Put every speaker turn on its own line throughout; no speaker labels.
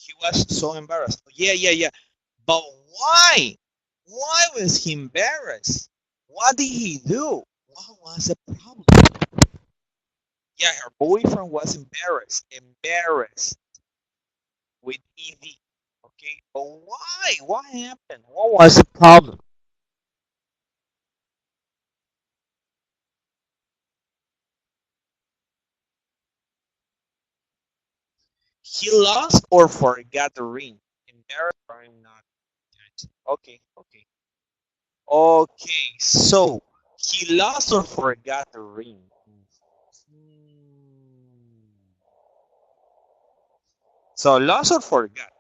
He was so embarrassed. Yeah, yeah, yeah. But why? Why was he embarrassed? What did he do? What was the problem? Yeah, her boyfriend was embarrassed with ED. Okay, but why? What happened? What was the problem? He lost or forgot the ring. Embarrassed or I'm not. Okay, okay, okay. So he lost or forgot the ring. So lost or forgot.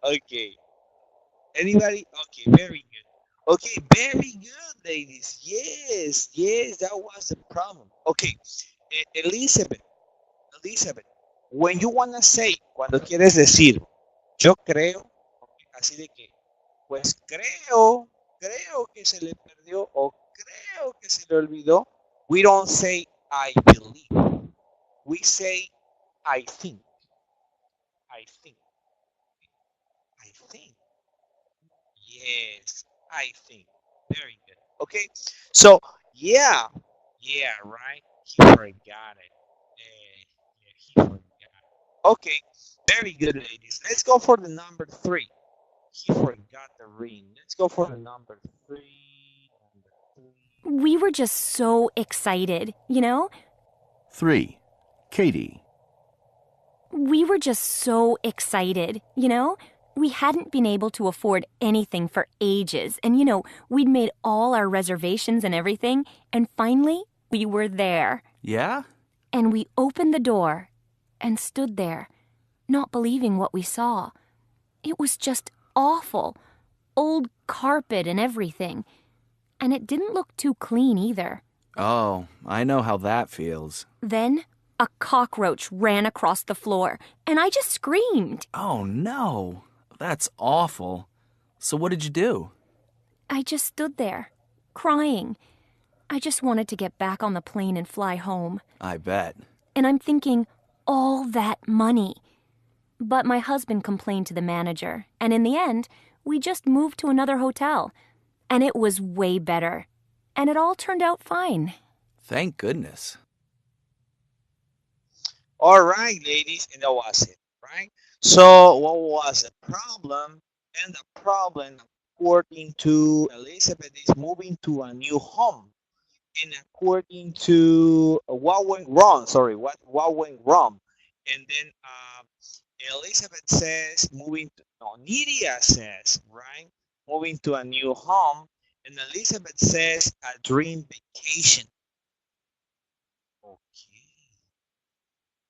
Okay. Anybody? Okay, very good. Okay, very good, ladies. Yes, yes, that was the problem. Okay, Elizabeth, Elizabeth, when you wanna say, cuando quieres decir, yo creo, okay, así de que, pues creo que se le perdió o creo que se le olvidó, we don't say I believe. We say I think. I think. I think. Yes, I think. Very good. Okay, so yeah, yeah, right. He forgot it. Yeah, he forgot. Okay, very good, ladies. Let's go for the number three. He forgot the ring. Let's go for the number three. Number three.
We were just so excited, you know?
3. Katie.
We were just so excited, you know? We hadn't been able to afford anything for ages, and we'd made all our reservations and everything, and finally, we were there.
Yeah?
And we opened the door and stood there, not believing what we saw. It was just awful. Old carpet and everything. And it didn't look too clean either.
Oh, I know how that feels.
Then a cockroach ran across the floor, and I just screamed.
Oh, no. That's awful. So what did you do?
I just stood there, crying. I just wanted to get back on the plane and fly home.
I bet.
And I'm thinking, all that money. But my husband complained to the manager, and in the end, we just moved to another hotel. And it was way better. And it all turned out fine.
Thank goodness.
All right, ladies, and that was it, right? So, what was the problem? And the problem, according to Elizabeth, is moving to a new home. And according to what went wrong, sorry, what went wrong? And then Elizabeth says moving to, no, Nydia says, right? Moving to a new home. And Elizabeth says a dream vacation. Okay.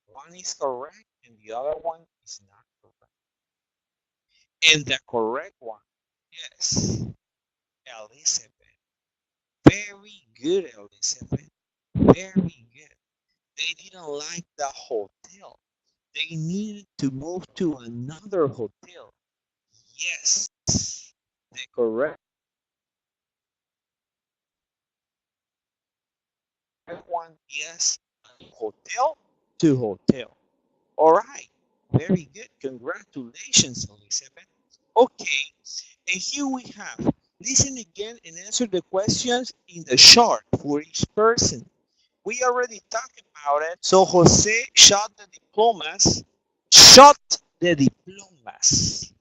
One is correct and the other one is not correct. And the correct one, yes, Elizabeth. Very good, Elizabeth. Very good. They didn't like the hotel. They needed to move to another hotel. Yes, the correct one, yes, hotel to hotel. All right, very good. Congratulations, Elizabeth. Okay, and here we have. Listen again and answer the questions in the chart for each person. We already talked about it. So Jose shot the diplomas. Shot the diplomas.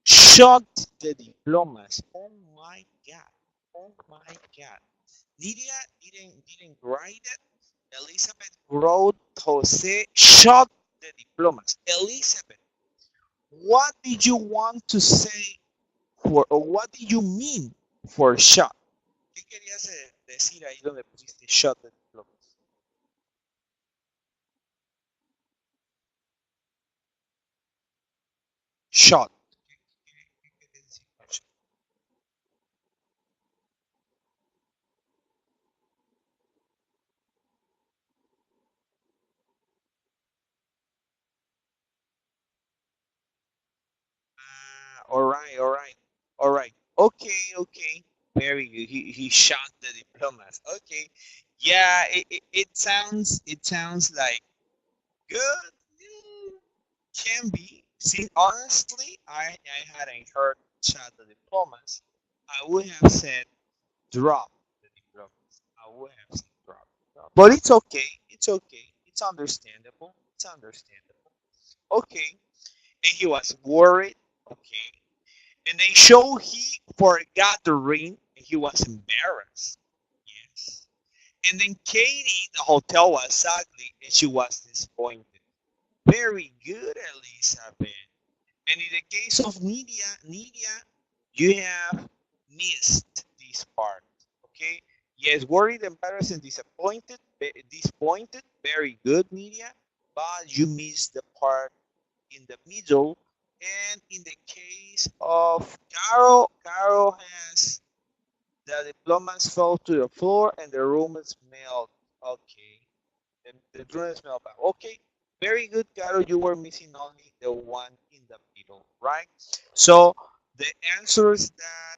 Shot the diplomas. Oh my god. Oh my god. Lydia didn't write it. Elizabeth wrote Jose shot the diplomas. Elizabeth, what did you want to say for, or what did you mean for shot? ¿Qué querías decir ahí donde pusiste shot the diplomas? Shot. ¿Qué querías decir con shot? All right, all right, all right. Okay, okay. Very good. He shot the diplomas. Okay. Yeah, it sounds like good. can be. See, honestly, I hadn't heard chat the diplomas. I would have said drop the diplomas. I would have said drop. But it's okay. It's okay. It's understandable. It's understandable. Okay. And he was worried. Okay. And they show he forgot the ring and he was embarrassed. Yes. And then Katie, the hotel was ugly and she was disappointed. Very good, Elizabeth. And in the case of Nidia, you have missed this part. Okay? Yes, worried, embarrassed, and disappointed. Very good, Nidia. But you missed the part in the middle. And in the case of Carol, Carol has the diplomas fell to the floor and the room smelled. Okay. The room smelled bad. Okay. Very good, Carol. You were missing only the one in the middle, right? So the answers that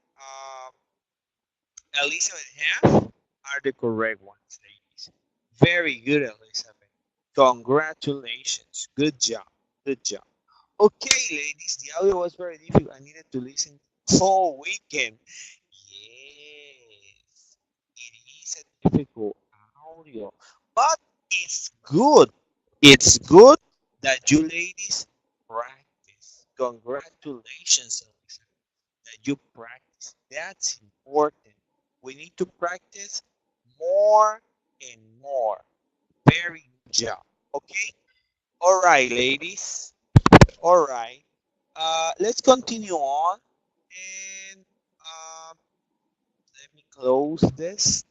Elizabeth have are the correct ones, ladies. Very good, Elizabeth. Congratulations. Good job. Good job. Okay, ladies, the audio was very difficult. I needed to listen whole weekend. Yes, it is a difficult audio, but it's good. It's good that you ladies practice. Congratulations, Elisa, that you practice. That's important. We need to practice more and more. Very good job. Okay? All right, ladies. All right. Let's continue on. And let me close this.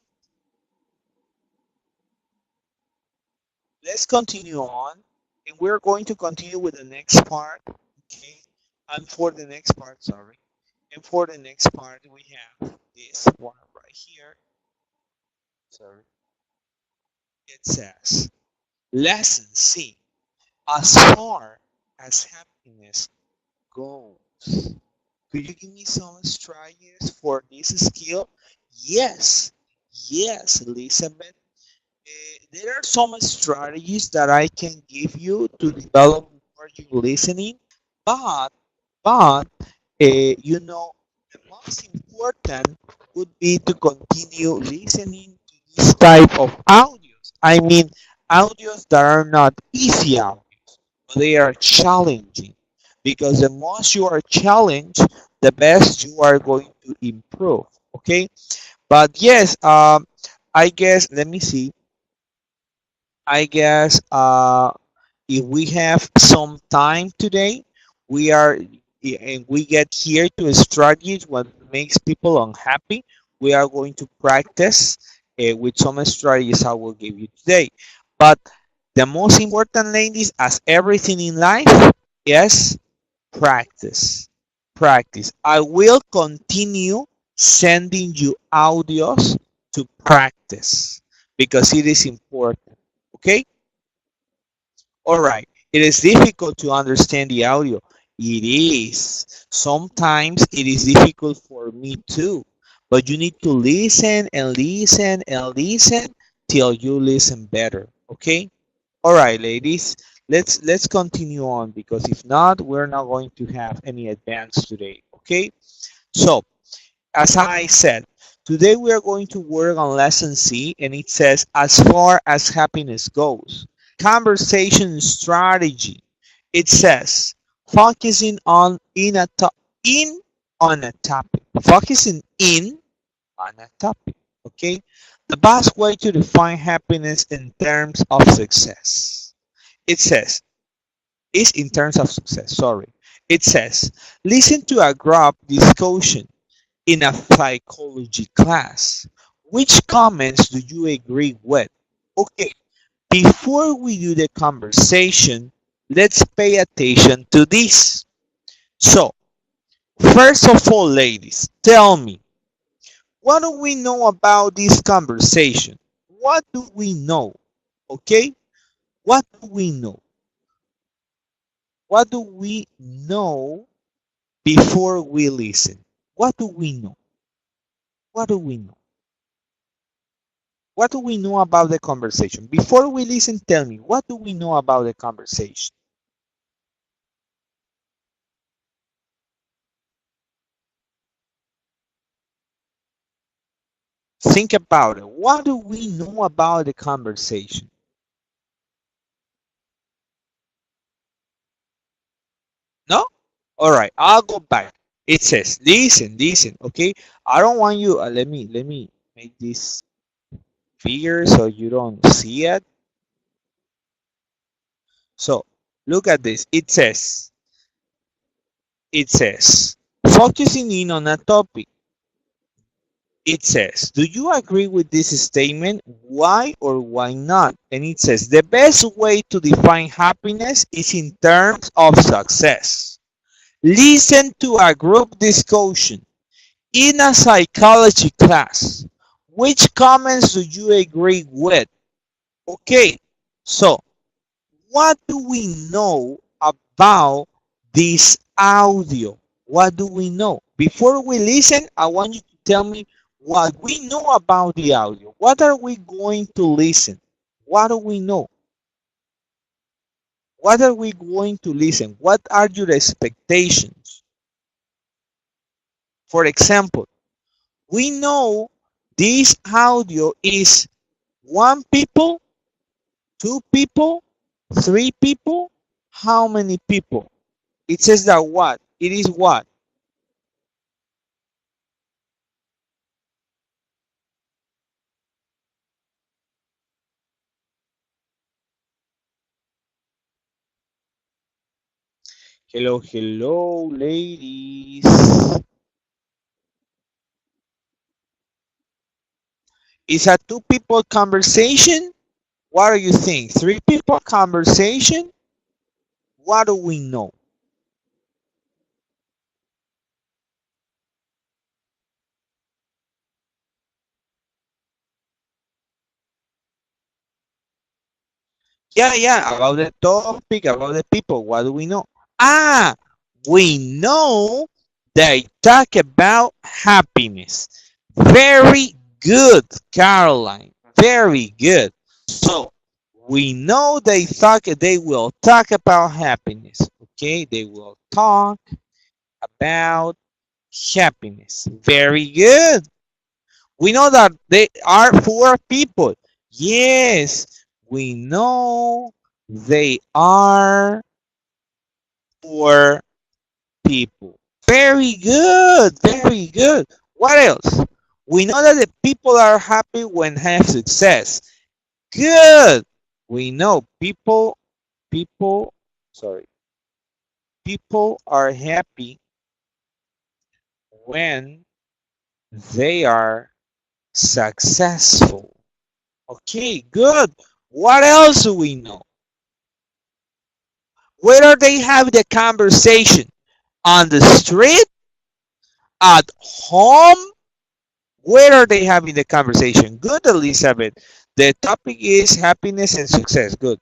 Let's continue on. And we're going to continue with the next part. Okay. And for the next part, sorry. And for the next part, we have this one right here. Sorry. It says, Lesson C. As far as happiness goes. Could you give me some strategies for this skill? Yes, yes, Elizabeth. There are some strategies that I can give you to develop more your listening, but you know, the most important would be to continue listening to this type of audios. I mean, audios that are not easy audios, but they are challenging. Because the most you are challenged, the best you are going to improve. Okay, but yes, I guess let me see. I guess if we have some time today, we are and we get here to strategies what makes people unhappy. We are going to practice with some strategies I will give you today. But the most important, ladies, as everything in life, yes, practice. Practice. I will continue sending you audios to practice because it is important. Okay? All right. It is difficult to understand the audio. It is. Sometimes it is difficult for me too. But you need to listen and listen and listen till you listen better. Okay? All right, ladies. Let's continue on because if not, we're not going to have any advance today. Okay? So, as I said, today we are going to work on lesson C, and it says, as far as happiness goes. Conversation strategy. It says, focusing on in on a topic. Focusing in on a topic. Okay? The best way to define happiness in terms of success. It says, is in terms of success, sorry. It says, listen to a group discussion in a psychology class. Which comments do you agree with? Okay, before we do the conversation, let's pay attention to this. So, first of all, ladies, tell me, what do we know about this conversation? What do we know? Okay, what do we know? What do we know before we listen? What do we know? What do we know? What do we know about the conversation? Before we listen, tell me, what do we know about the conversation? Think about it. What do we know about the conversation? No? All right, I'll go back. It says, listen, okay? I don't want you, let me make this bigger so you don't see it. So, look at this. It says, focusing in on a topic. It says, do you agree with this statement? Why or why not? And it says, the best way to define happiness is in terms of success. Listen to a group discussion in a psychology class. Which comments do you agree with? Okay, so what do we know about this audio? What do we know? Before we listen, I want you to tell me what we know about the audio. What are we going to listen? What do we know? What are we going to listen? What are your expectations? For example, we know this audio is one people, two people, three people. How many people? It says that what? It is what? Hello, hello, ladies. Is a two people conversation? What do you think? Three people conversation? What do we know? Yeah, about the topic, about the people. What do we know? Ah, we know they talk about happiness. Very good, Caroline. Very good. So we know they will talk about happiness. Okay, they will talk about happiness. Very good. We know that they are four people. Yes, we know they are four people. Very good. Very good. What else? We know that the people are happy when have success. Good. We know people, sorry, people are happy when they are successful. Okay, good. What else do we know? Where are they having the conversation? On the street? At home? Where are they having the conversation? Good, Elizabeth. The topic is happiness and success. Good.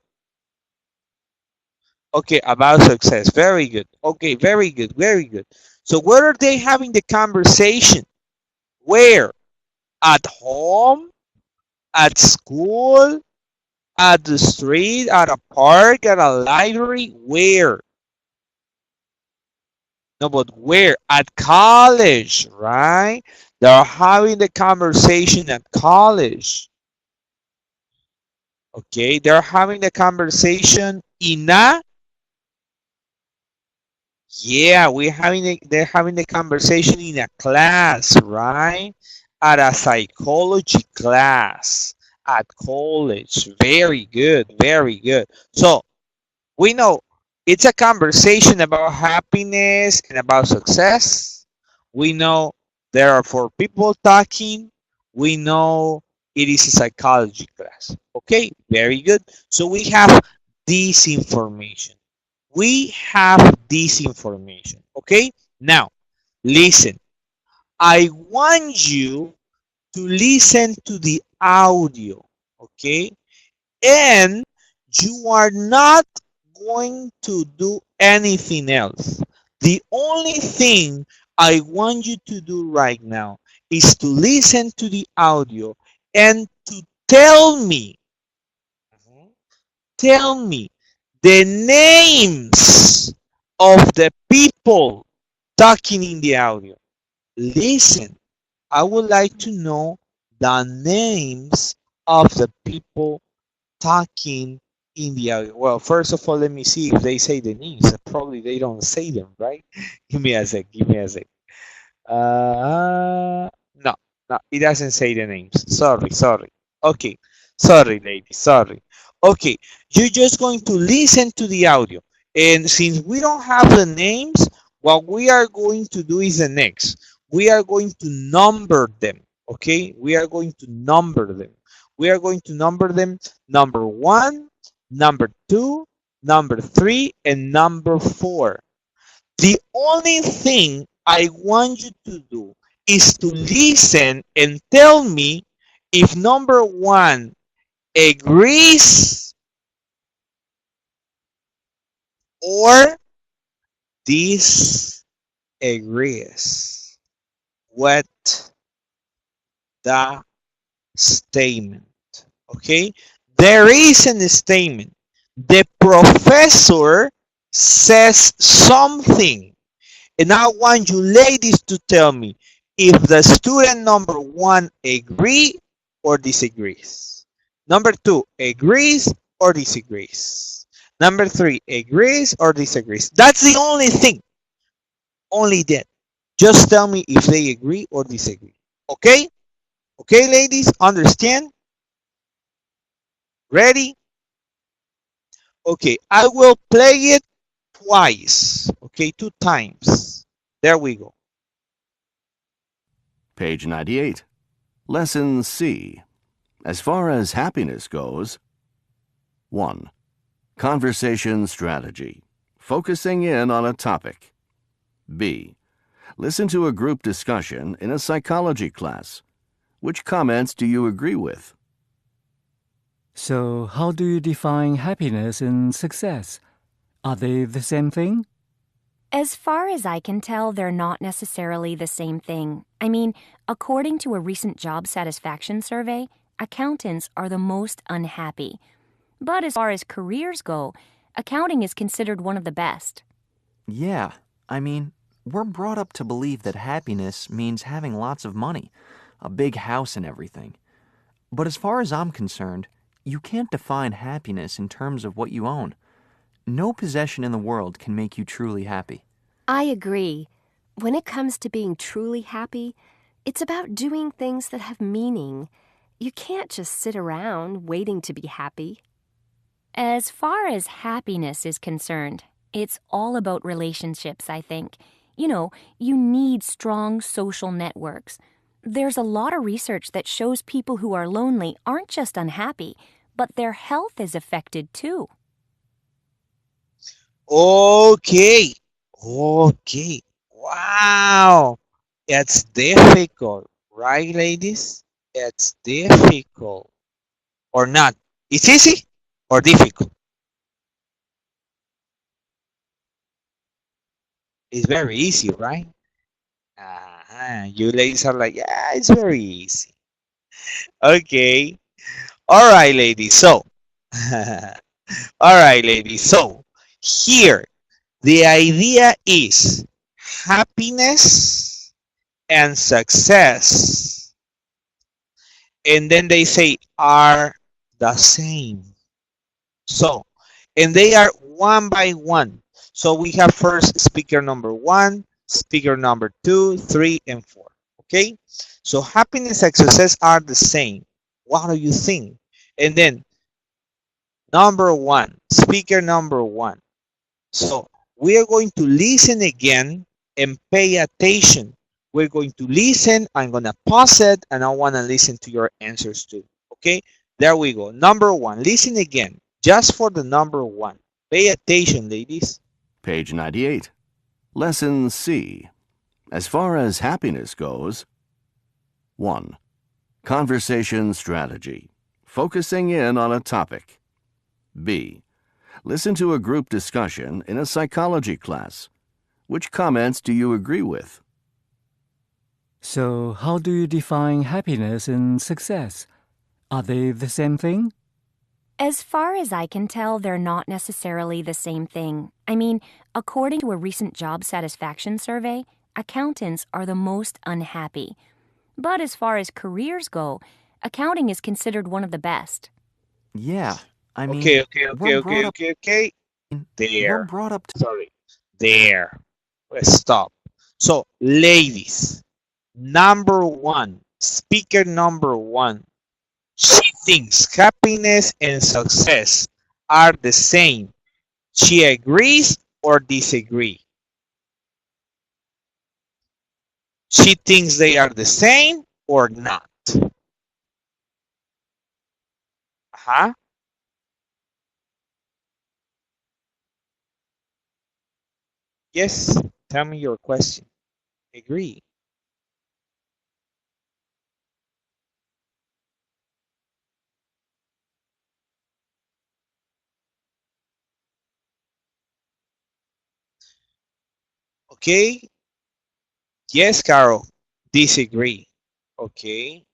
Okay, about success. Very good. Okay, very good. Very good. So where are they having the conversation? Where? At home? At school? At the street? At a park? At a library? Where? No, but where? At college, right? They're having the conversation at college. Okay, they're having the conversation in a, yeah, they're having the conversation in a class, right? At a psychology class at college. Very good, very good. So we know it's a conversation about happiness and about success. We know there are four people talking. We know it is a psychology class. Okay, very good. So we have this information. We have this information. Okay, now listen. I want you to listen to the audio. Okay, and you are not going to do anything else. The only thing I want you to do right now is to listen to the audio and to tell me the names of the people talking in the audio. Listen, I would like to know the names of the people talking in the audio. Well, first of all, let me see if they say the names. Probably they don't say them, right? Give me a sec. Give me a sec. No, no, it doesn't say the names. Sorry, sorry. Okay, sorry, lady, sorry. Okay, you're just going to listen to the audio. And since we don't have the names, what we are going to do is the next. We are going to number them. Okay, we are going to number them. We are going to number them number 1, number 2, number 3, and number 4. The only thing I want you to do is to listen and tell me if number 1 agrees or disagrees with the statement. Okay? There is a statement. The professor says something. And I want you ladies to tell me if the student number 1 agree or disagrees. Number 2 agrees or disagrees. Number 3 agrees or disagrees. That's the only thing. Only that. Just tell me if they agree or disagree. Okay? Okay, ladies, understand? Ready? Okay, I will play it twice. Okay, 2 times. There we go.
Page 98. Lesson C. As far as happiness goes. 1. Conversation strategy. Focusing in on a topic. B. Listen to a group discussion in a psychology class. Which comments do you agree with?
So, how do you define happiness and success? Are they the same thing?
As far as I can tell, they're not necessarily the same thing. I mean, according to a recent job satisfaction survey, accountants are the most unhappy. But as far as careers go, accounting is considered one of the best.
Yeah, I mean, we're brought up to believe that happiness means having lots of money, a big house and everything. But as far as I'm concerned, you can't define happiness in terms of what you own. No possession in the world can make you truly happy.
I agree. When it comes to being truly happy, it's about doing things that have meaning. You can't just sit around waiting to be happy.
As far as happiness is concerned, it's all about relationships, I think. You know, you need strong social networks. There's a lot of research that shows people who are lonely aren't just unhappy, but their health is affected too.
Okay. Okay. Wow. It's difficult, right, ladies? It's difficult. Or not. It's easy or difficult? It's very easy, right? You ladies are like, yeah, it's very easy. Okay. All right, ladies. So, all right, ladies. So, here, the idea is happiness and success. And then they say are the same. So, and they are one by one. So we have first speaker number 1, speaker number 2, 3, and 4. Okay? So happiness and success are the same. What do you think? And then number 1, speaker number 1. So we are going to listen again and pay attention. We're going to listen. I'm going to pause it and I want to listen to your answers too. Okay? There we go. Number 1, listen again. Just for the number 1. Pay attention, ladies.
Page 98. Lesson C. As far as happiness goes. 1. Conversation strategy. Focusing in on a topic. B. Listen to a group discussion in a psychology class. Which comments do you agree with?
So, how do you define happiness and success? Are they the same thing?
As far as I can tell, they're not necessarily the same thing. I mean, according to a recent job satisfaction survey, accountants are the most unhappy. But as far as careers go, accounting is considered one of the best.
Yeah, I mean,
Okay, okay, okay,
we're
okay,
brought up
okay, okay.
we're
There.
brought up to
Sorry. There. Let's stop. So, ladies, number one, speaker number one. She thinks happiness and success are the same. She agrees or disagree? She thinks they are the same or not? Uh-huh. Yes, tell me your question. Agree. Okay. Yes, Carol. Disagree. Okay.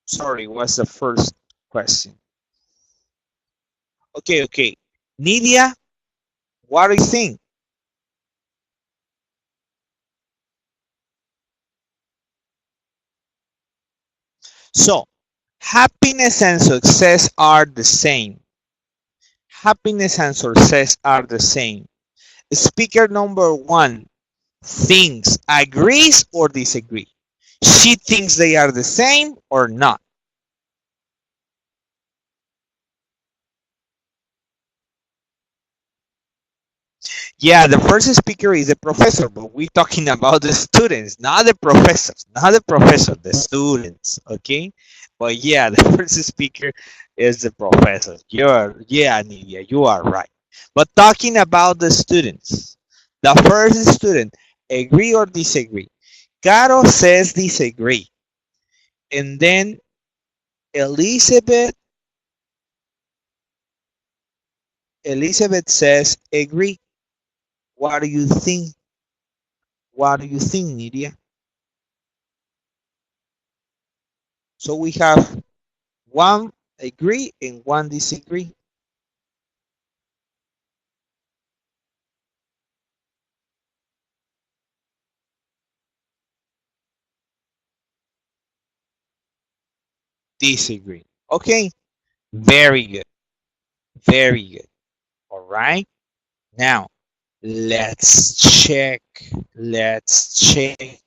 Sorry, what's the first question? Okay, okay. Nidia, what do you think? So, happiness and success are the same. Happiness and success are the same. Speaker number one thinks, agrees or disagree? She thinks they are the same or not? Yeah, the first speaker is the professor, but we're talking about the students, not the professors, not the professor, the students, okay? But yeah, the first speaker is the professor. Yeah, Nidia, you are right. But talking about the students, the first student, agree or disagree? Caro says disagree. And then Elizabeth, Elizabeth says agree. What do you think? What do you think, Nidia? So we have one agree and one disagree. Disagree. Okay, very good. Very good. All right. Now, let's check. Let's check.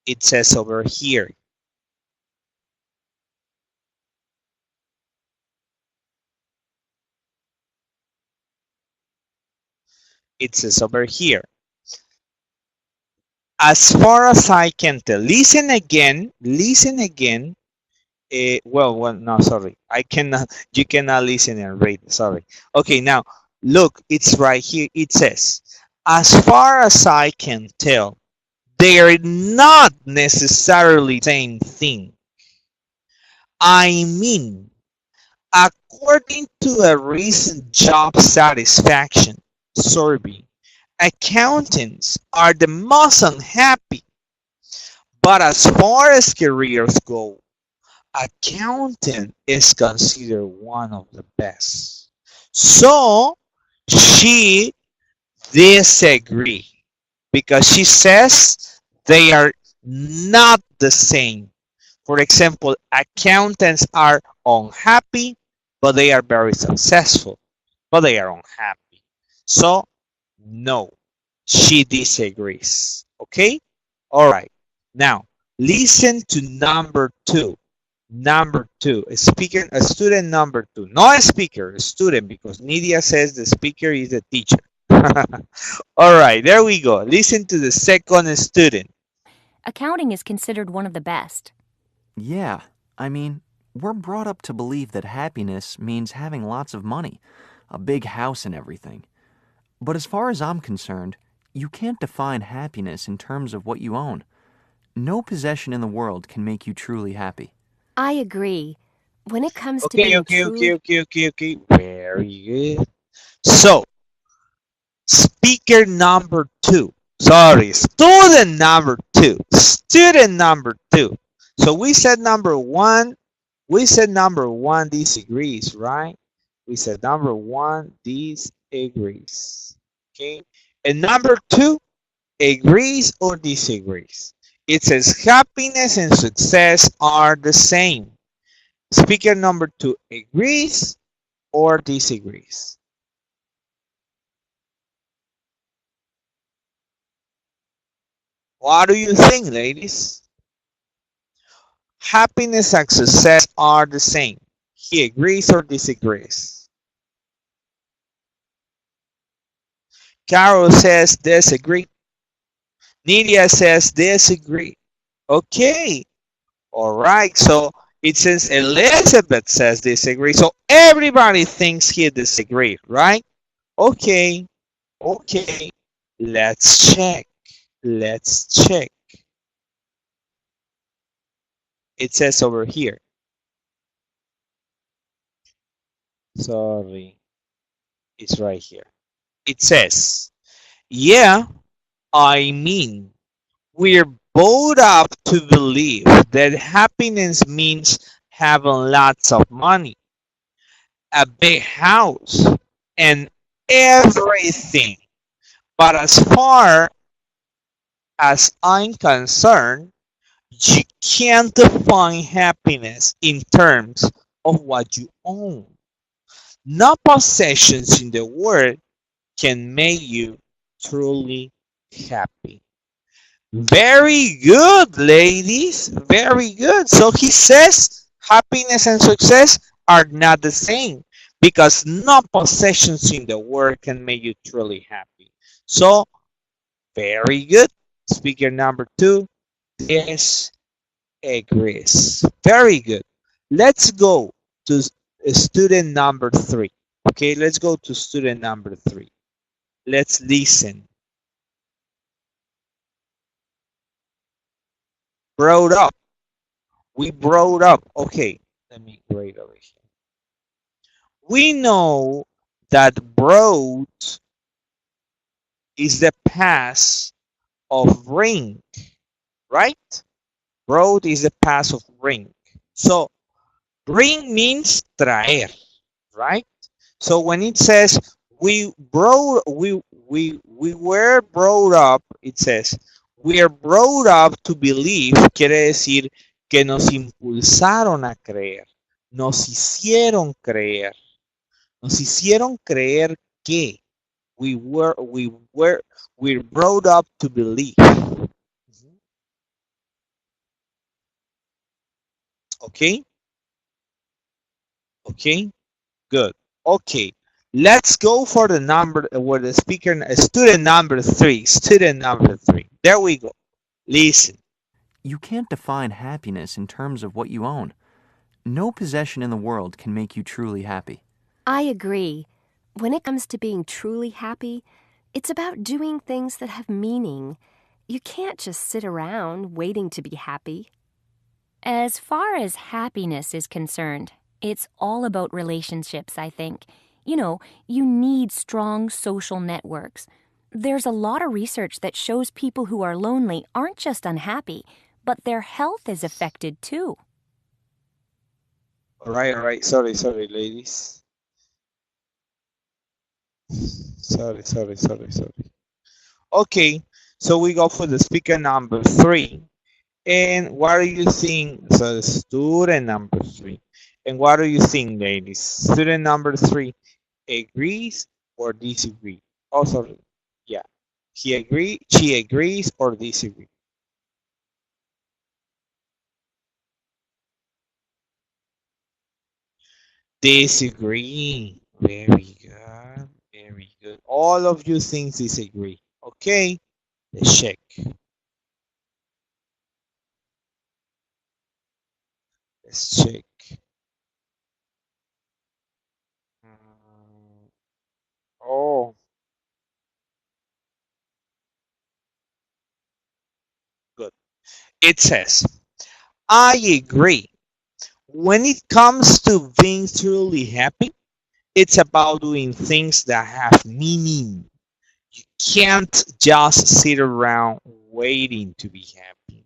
It says over here. It says over here. As far as I can tell, listen again. Listen again. Well, no, sorry. I cannot, you cannot listen and read. Sorry. Okay, now look, it's right here. It says, as far as I can tell, they are not necessarily the same thing. I mean, according to a recent job satisfaction survey, accountants are the most unhappy. But as far as careers go, accountant is considered one of the best. So she disagrees because she says they are not the same. For example, accountants are unhappy, but they are very successful, but they are unhappy. So no, she disagrees. Okay? All right. Now, listen to number two. Number two, a student number two. Not a speaker, a student, because Nidia says the speaker is a teacher. All right, there we go. Listen to the second student.
Accounting is considered one of the best.
Yeah, I mean, we're brought up to believe that happiness means having lots of money, a big house and everything. But as far as I'm concerned, you can't define happiness in terms of what you own. No possession in the world can make you truly happy.
I agree. When it comes to
Okay,
being
okay,
truly
okay. Very good. So, speaker number two. Sorry, student number two. Student number two. So we said number one We said number one disagrees, right? We said number one disagrees. Okay. And number two agrees or disagrees. It says happiness and success are the same. Speaker number two agrees or disagrees. What do you think, ladies? Happiness and success are the same. He agrees or disagrees. Carol says disagree. Nidia says disagree. Okay. All right. So it says Elizabeth says disagree. So everybody thinks he disagreed, right? Okay. Okay. Let's check. Let's check. It says over here. Sorry. It's right here. It says, yeah, I mean, we're both up to believe that happiness means having lots of money, a big house, and everything. But as far as I'm concerned, you can't define happiness in terms of what you own. No possessions in the world can make you truly happy. Very good, ladies. Very good. So he says happiness and success are not the same because no possessions in the world can make you truly happy. So, very good. Speaker number two disagrees. Very good. Let's go to student number three. Okay, let's go to student number three. Let's listen. Brought up. We brought up. Okay, let me write over here. We know that brought is the past of bring, right? Brought is the past of bring. So bring means traer, right? So when it says we were brought up, it says we are brought up to believe, quiere decir que nos impulsaron a creer, nos hicieron creer que we're brought up to believe. Okay? Okay? Good. Okay. Let's go for the number where the speaker, student number three. Student number three. There we go. Listen.
You can't define happiness in terms of what you own. No possession in the world can make you truly happy.
I agree. When it comes to being truly happy, it's about doing things that have meaning. You can't just sit around waiting to be happy.
As far as happiness is concerned, it's all about relationships, I think. You know, you need strong social networks. There's a lot of research that shows people who are lonely aren't just unhappy, but their health is affected too.
All right. Sorry, ladies. Sorry. Okay, so we go for the speaker number three. And what do you think? So the student number three. And what do you think, ladies? Student number three agrees or disagrees? Oh, sorry. Yeah. She agrees or disagrees? Disagree. Very good. Very good. All of you think disagree. Okay. Let's check. Let's check. Oh. Good. It says, I agree. When it comes to being truly happy, it's about doing things that have meaning. You can't just sit around waiting to be happy.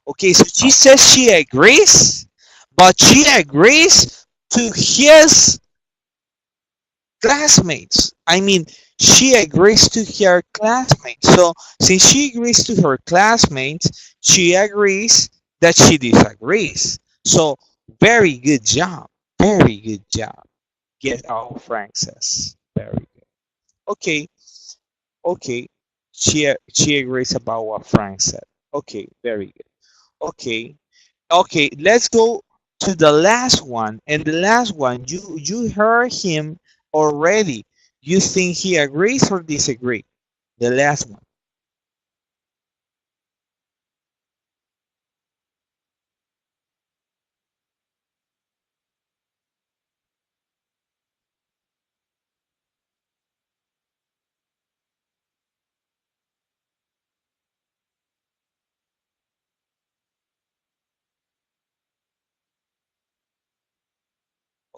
Okay, so she says she agrees, but she agrees to his classmates. I mean, she agrees to her classmates. So since she agrees to her classmates, she agrees that she disagrees. So very good job. Very good job. Get out, Frank says. Very good. Okay, okay. She agrees about what Frank said. Okay, very good. Okay, okay. Let's go to the last one. And the last one, you heard him already. You think he agrees or disagree? The last one.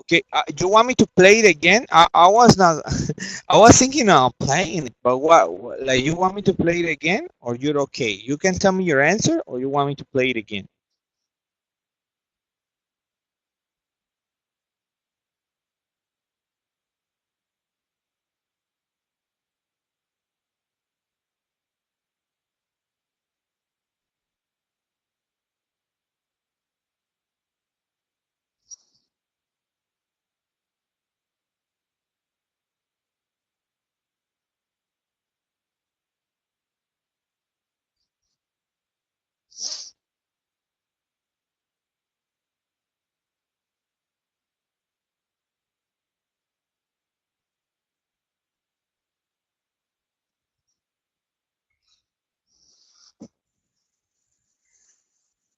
Okay, you want me to play it again? I was not. I was thinking of playing it, but like you want me to play it again, or you're okay? You can tell me your answer, or you want me to play it again?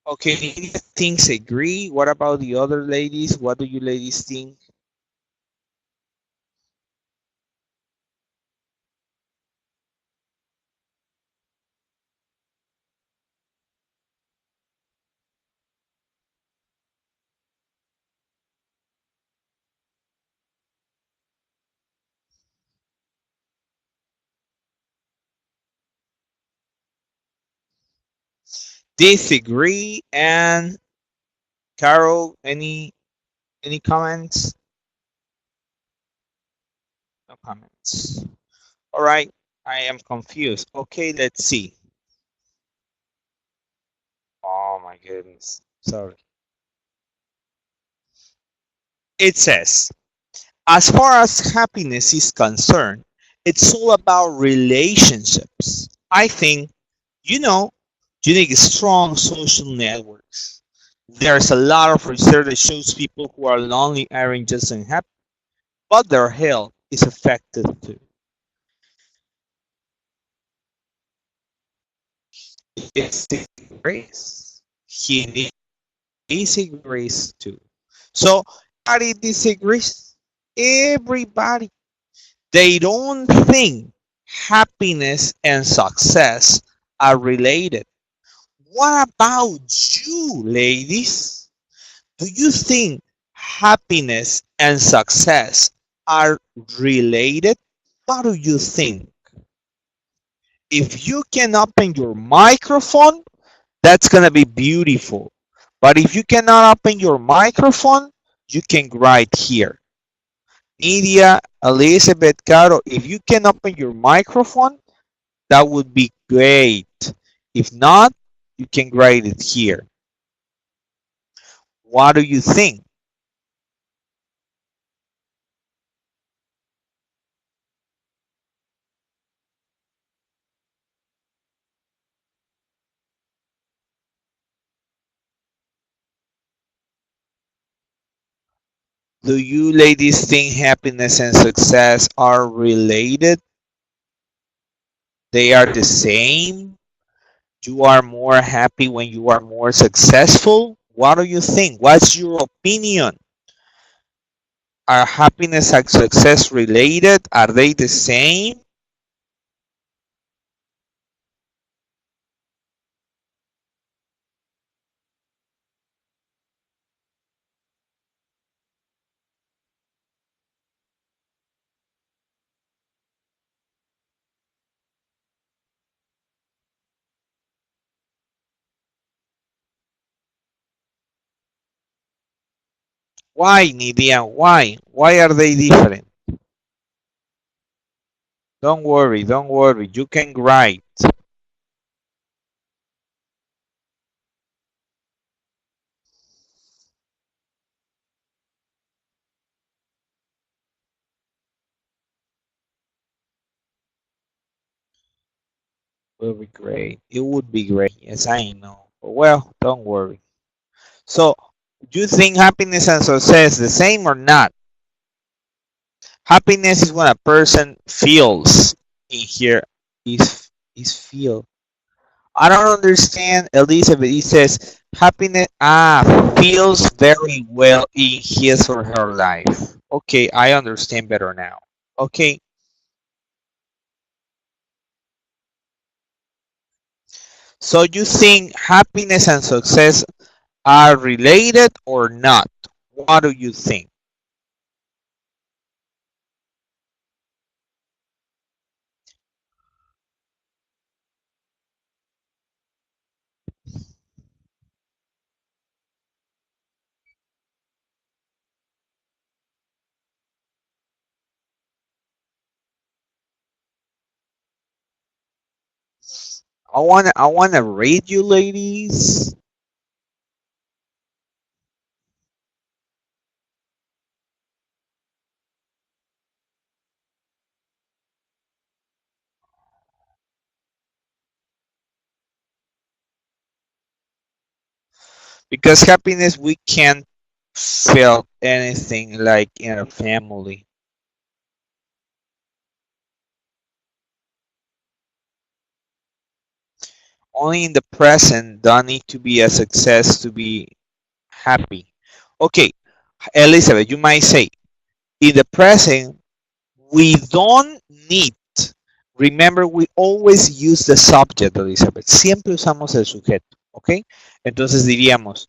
Okay, ladies things agree. What about the other ladies? What do you ladies think? Disagree. And Carol, any comments? No comments. All right, I am confused. Okay, let's see. Oh my goodness. Sorry. It says, as far as happiness is concerned, it's all about relationships. I think, you know, you need strong social networks. There's a lot of research that shows people who are lonely aren't just unhappy, but their health is affected too. It's the grace. He disagrees too. So everybody disagrees. Everybody. They don't think happiness and success are related. What about you, ladies? Do you think happiness and success are related? What do you think? If you can open your microphone, that's going to be beautiful. But if you cannot open your microphone, you can write here. Nidia, Elizabeth, Caro, if you can open your microphone, that would be great. If not, you can write it here. What do you think? Do you ladies think happiness and success are related? They are the same? You are more happy when you are more successful? What do you think? What's your opinion? Are happiness and success related? Are they the same? Why, Nidia? Why? Why are they different? Don't worry, don't worry. You can write. Will be great. It would be great. Yes, I know. But well, don't worry. So, do you think happiness and success the same or not? Happiness is when a person feels in here is feel. I don't understand, Elizabeth. It says happiness feels very well in his or her life. Okay, I understand better now. Okay, so you think happiness and success are related or not? What do you think? I wanna read you, ladies. Because happiness we can't feel anything like in a family. Only in the present don't need to be a success to be happy. Okay, Elizabeth, you might say, in the present, we don't need. Remember, we always use the subject, Elizabeth. Siempre usamos el sujeto, ¿ok? Entonces diríamos,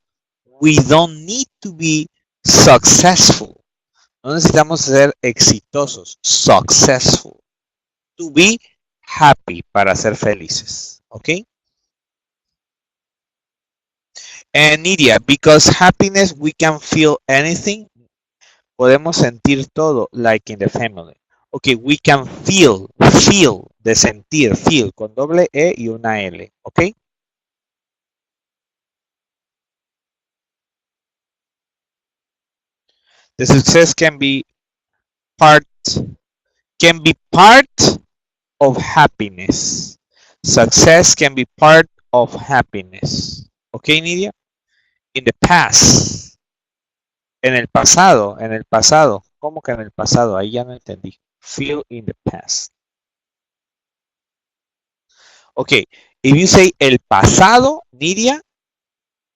we don't need to be successful. No necesitamos ser exitosos, successful. To be happy, para ser felices, ¿ok? And Nidia, because happiness, we can feel anything. Podemos sentir todo, like in the family. Okay, we can feel, de sentir, feel, con doble E y una L, okay? The success part, can be part of happiness. Success can be part of happiness. Okay, Nidia? In the past. En el pasado. ¿Cómo que en el pasado? Ahí ya no entendí. Feel in the past. Okay, if you say el pasado, Nidia,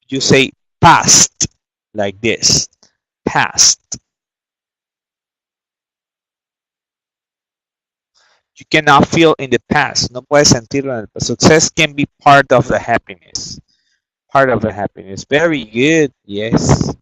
you say past, like this, past. You cannot feel in the past. No puedes sentirlo en el pasado. Success can be part of the happiness. Part of the happiness. Very good. Yes.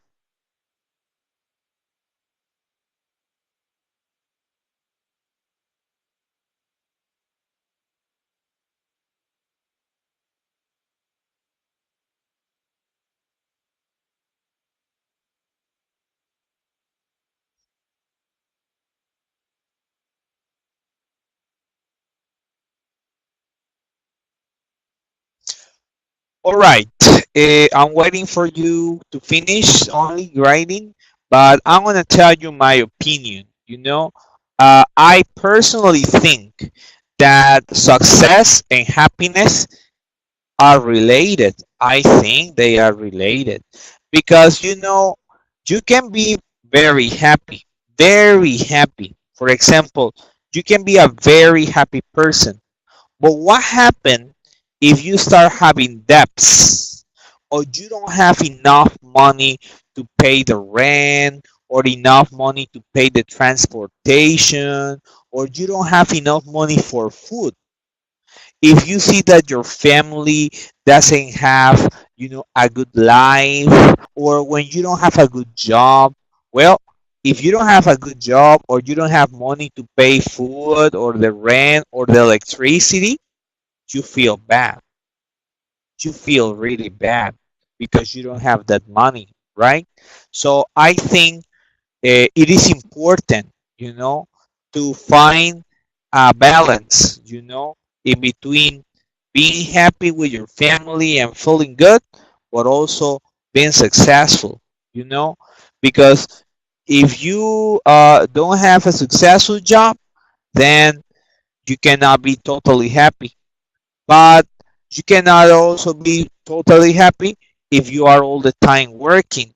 All right. I'm waiting for you to finish only writing, but I'm going to tell you my opinion. You know, I personally think that success and happiness are related. I think they are related because you know you can be very happy, very happy. For example, you can be a very happy person, but what happens if you start having debts or you don't have enough money to pay the rent or enough money to pay the transportation or you don't have enough money for food? If you see that your family doesn't have a good life or when you don't have a good job, well, if you don't have a good job or you don't have money to pay food or the rent or the electricity, you feel bad. You feel really bad because you don't have that money. right? So I think it is important, you know, to find a balance, you know, in between being happy with your family and feeling good, but also being successful, you know, because if you don't have a successful job, then you cannot be totally happy. But you cannot also be totally happy if you are all the time working.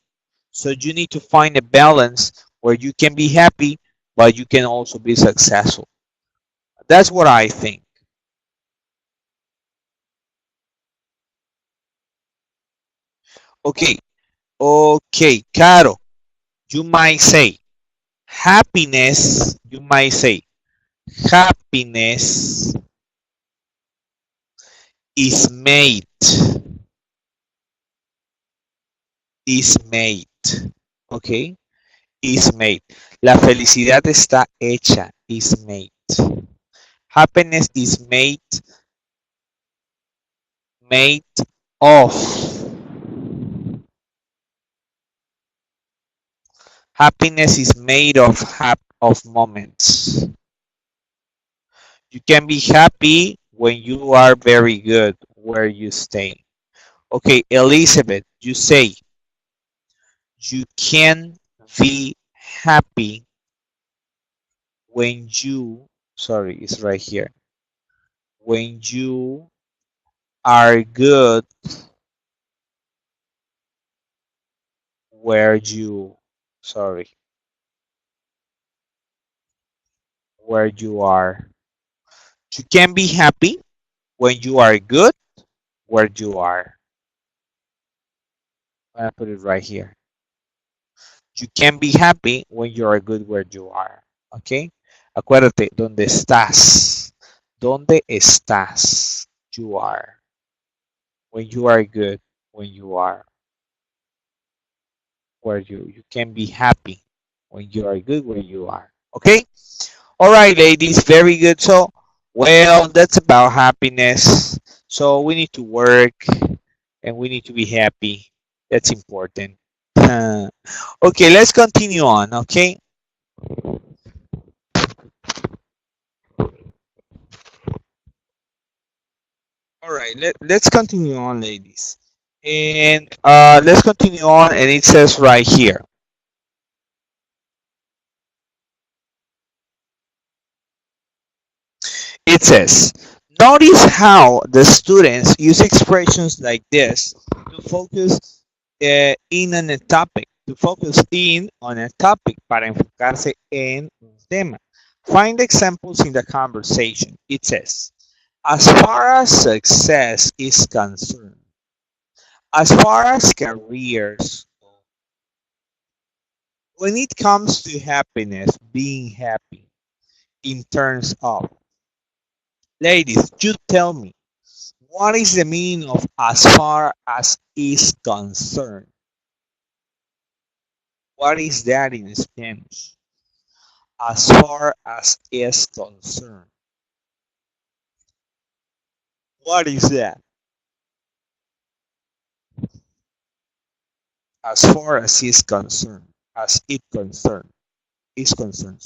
So you need to find a balance where you can be happy, but you can also be successful. That's what I think. Okay, okay, Caro, you might say happiness, you might say happiness is made, is made, okay, is made. La felicidad está hecha, is made. Happiness is made of. Happiness is made of moments. You can be happy when you are very good where you stay. Okay, Elizabeth, you say you can be happy when you, sorry, it's right here. When you are good where you, sorry, where you are. You can be happy when you are good where you are. I put it right here. You can be happy when you are good where you are. ¿Ok? Acuérdate, ¿dónde estás? ¿Dónde estás? You are. When you are good, when you are where you can be happy when you are good where you are. Okay? All right, ladies, very good. So, well, that's about happiness. So we need to work and we need to be happy. That's important. Okay, let's continue on. Okay. All right, let's continue on, ladies. And let's continue on, and it says right here. It says, notice how the students use expressions like this to focus in on a topic, to focus in on a topic, para enfocarse en un tema. Find examples in the conversation. It says, as far as success is concerned, as far as careers, when it comes to happiness, being happy in terms of, ladies, you tell me, what is the meaning of as far as is concerned? What is that in Spanish? As far as is concerned. What is that? As far as is concerned. As it concerned. Is concerned.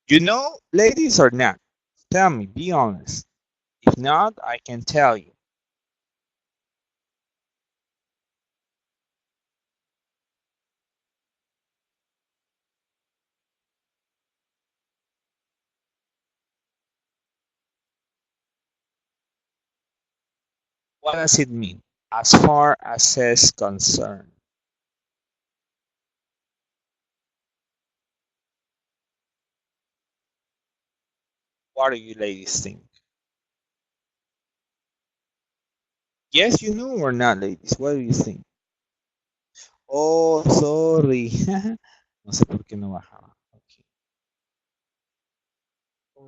You know, ladies or not? Tell me, be honest. If not, I can tell you. What does it mean? As far as is concerned. What do you ladies think? Yes, you know or not, ladies? What do you think? Oh, sorry. No sé por qué no bajaba. Okay.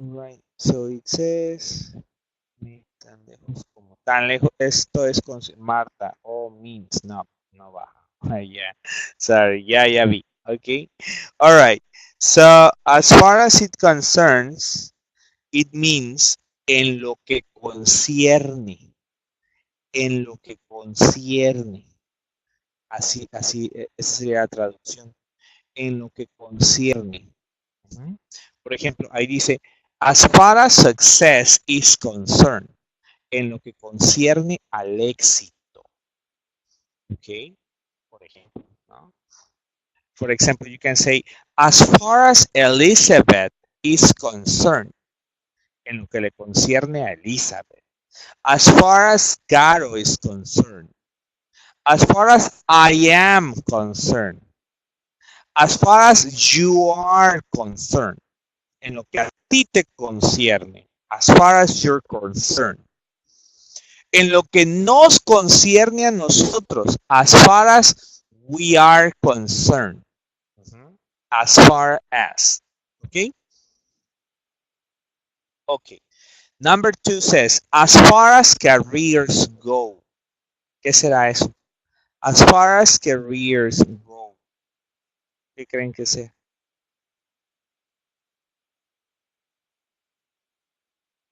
Right. So it says ni tan lejos como tan lejos. Esto es con Marta. Oh, means no, no baja. Yeah. Sorry. Yeah, vi. Okay. All right. So as far as it concerns, it means en lo que concierne. En lo que concierne. Así, esa sería la traducción. En lo que concierne. Por ejemplo, ahí dice, as far as success is concerned, en lo que concierne al éxito. ¿Ok? Por ejemplo, ¿no? For example, you can say, as far as Elizabeth is concerned, en lo que le concierne a Elizabeth. As far as Caro is concerned. As far as I am concerned. As far as you are concerned. En lo que a ti te concierne. As far as you're concerned. En lo que nos concierne a nosotros. As far as we are concerned. As far as. Okay? Okay. Number 2 says, as far as careers go. ¿Qué será eso? As far as careers go. ¿Qué creen que sea?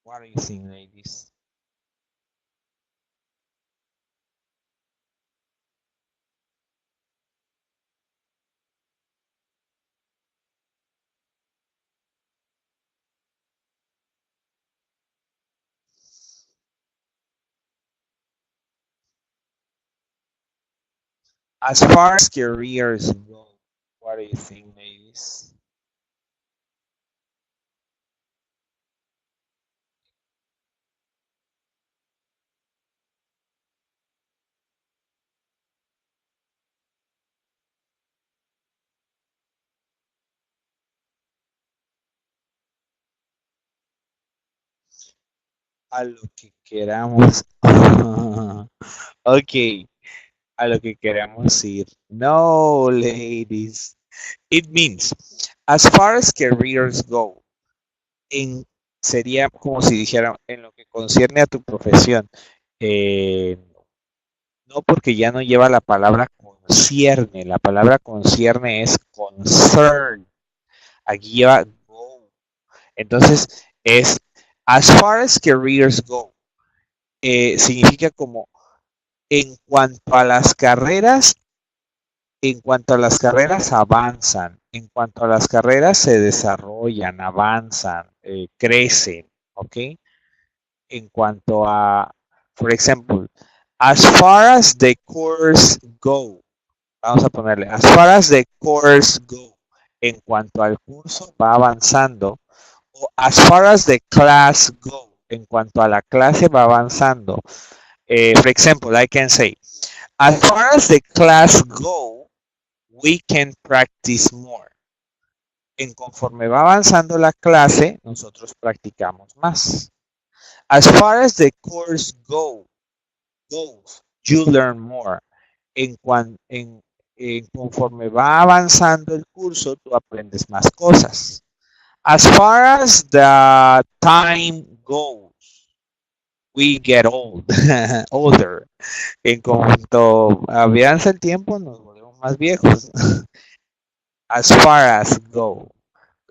What do you think, ladies? As far as careers go, what do you think, ladies? A lo que queramos. Ok, a lo que queramos ir. No, ladies. It means, as far as careers go, sería como si dijera en lo que concierne a tu profesión. No, porque ya no lleva la palabra concierne. La palabra concierne es concern. Aquí lleva go. Entonces, es as far as careers go. Significa como en cuanto a las carreras avanzan, en cuanto a las carreras se desarrollan, avanzan, crecen, ¿ok? En cuanto a, por ejemplo, as far as the course go, vamos a ponerle, as far as the course go, en cuanto al curso va avanzando, o as far as the class go, en cuanto a la clase va avanzando. For example, I can say, as far as the class go, we can practice more. En conforme va avanzando la clase, nosotros practicamos más. As far as the course goes, you learn more. En conforme va avanzando el curso, tú aprendes más cosas. As far as the time goes, we get old, older. En cuanto avanza el tiempo, nos volvemos más viejos. As far as go,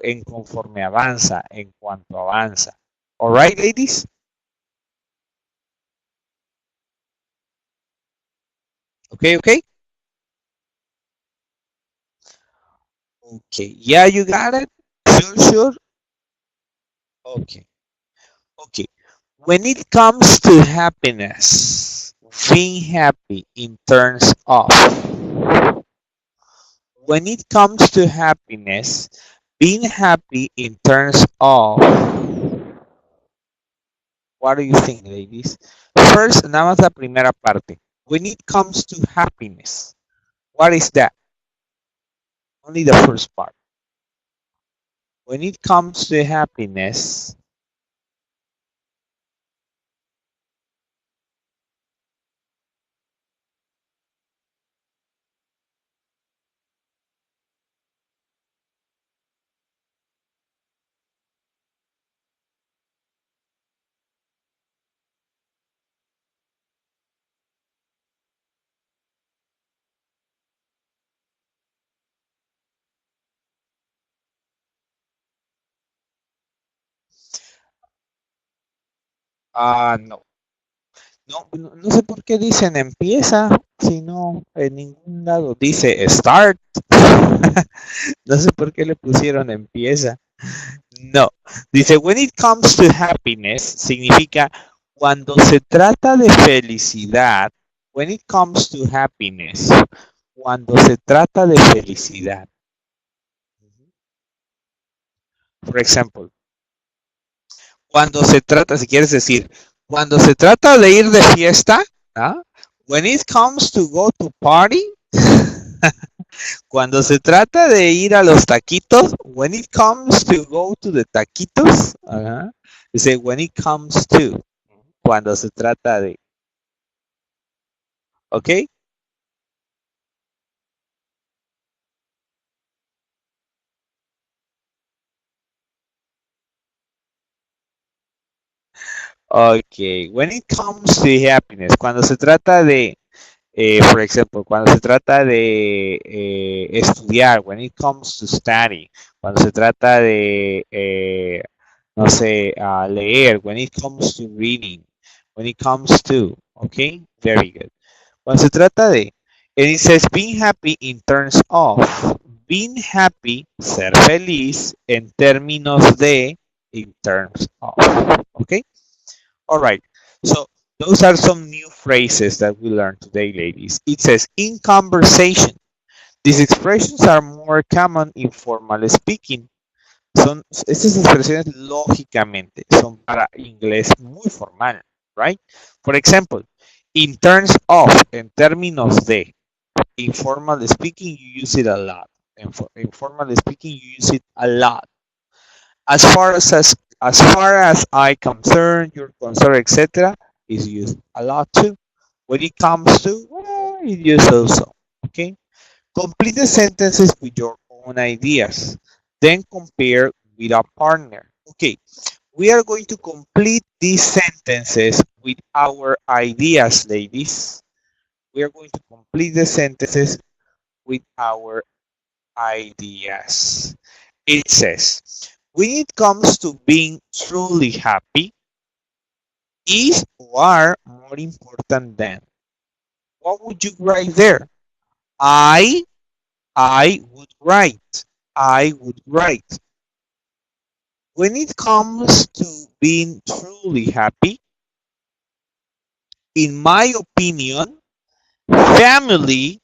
en conforme avanza, en cuanto avanza. All right, ladies? Okay, okay? Okay, yeah, you got it? Sure? Okay, okay. When it comes to happiness, being happy in terms of, when it comes to happiness, being happy in terms of, what do you think, ladies? First, nada más la primera parte. When it comes to happiness, what is that? Only the first part. When it comes to happiness, No. No sé por qué dicen empieza, si no en ningún lado dice start. No sé por qué le pusieron empieza. No. Dice, when it comes to happiness, significa cuando se trata de felicidad. When it comes to happiness, cuando se trata de felicidad. Por ejemplo, cuando se trata, si quieres decir, cuando se trata de ir de fiesta, ¿ah? When it comes to go to party, cuando se trata de ir a los taquitos, when it comes to go to the taquitos, dice when it comes to, cuando se trata de, ¿ok? Ok, when it comes to happiness, cuando se trata de, por ejemplo, cuando se trata de estudiar, when it comes to study, cuando se trata de, no sé, leer, when it comes to reading, when it comes to, ok, very good. Cuando se trata de, and it says being happy in terms of, being happy, ser feliz, en términos de, in terms of, ok. All right. So those are some new phrases that we learned today, ladies. It says in conversation. These expressions are more common in formal speaking. Estas expresiones lógicamente son para inglés muy formal, right? For example, in terms of, en términos de, informal speaking, you use it a lot. In formal speaking, you use it a lot. As far as I concerned, you're concerned, etc., is used a lot too. When it comes to, it used also. Okay. Complete the sentences with your own ideas. Then compare with a partner. Okay. We are going to complete these sentences with our ideas, ladies. We are going to complete the sentences with our ideas. It says, when it comes to being truly happy, is or are more important than. What would you write there? I, I would write. I would write. When it comes to being truly happy, in my opinion, family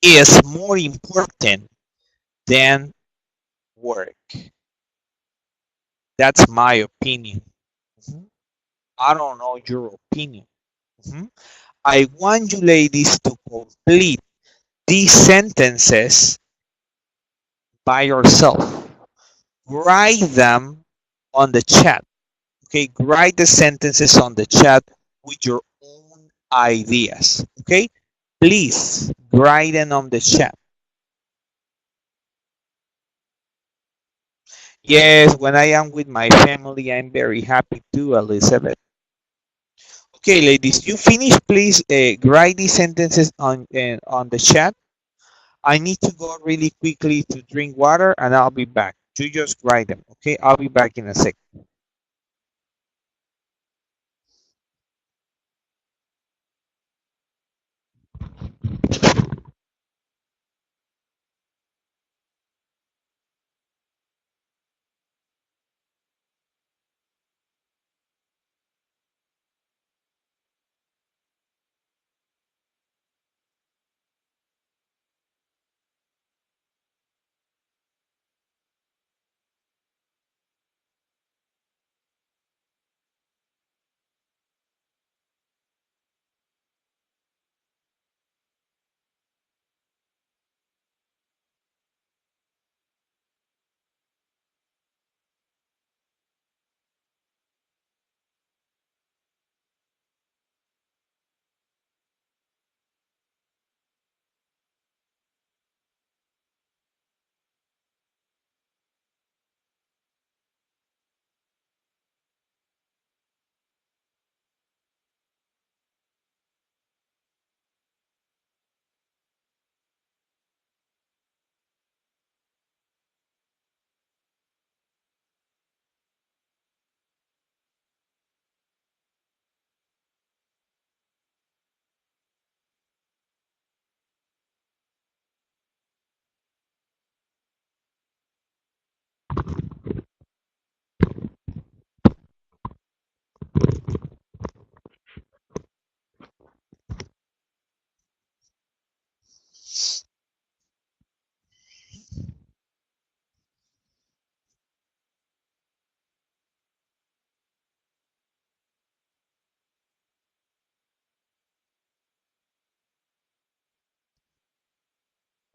is more important than work. That's my opinion. Mhm. I don't know your opinion. Mhm. I want you ladies to complete these sentences by yourself. Write them on the chat. Okay, write the sentences on the chat with your own ideas. Okay, please write them on the chat. Yes, when I am with my family, I'm very happy too, Elizabeth. Okay, ladies, you finish. Please write these sentences on the chat. I need to go really quickly to drink water and I'll be back. You just write them, okay? I'll be back in a sec.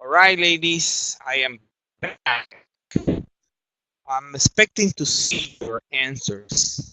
All right, ladies, I am back. I'm expecting to see your answers.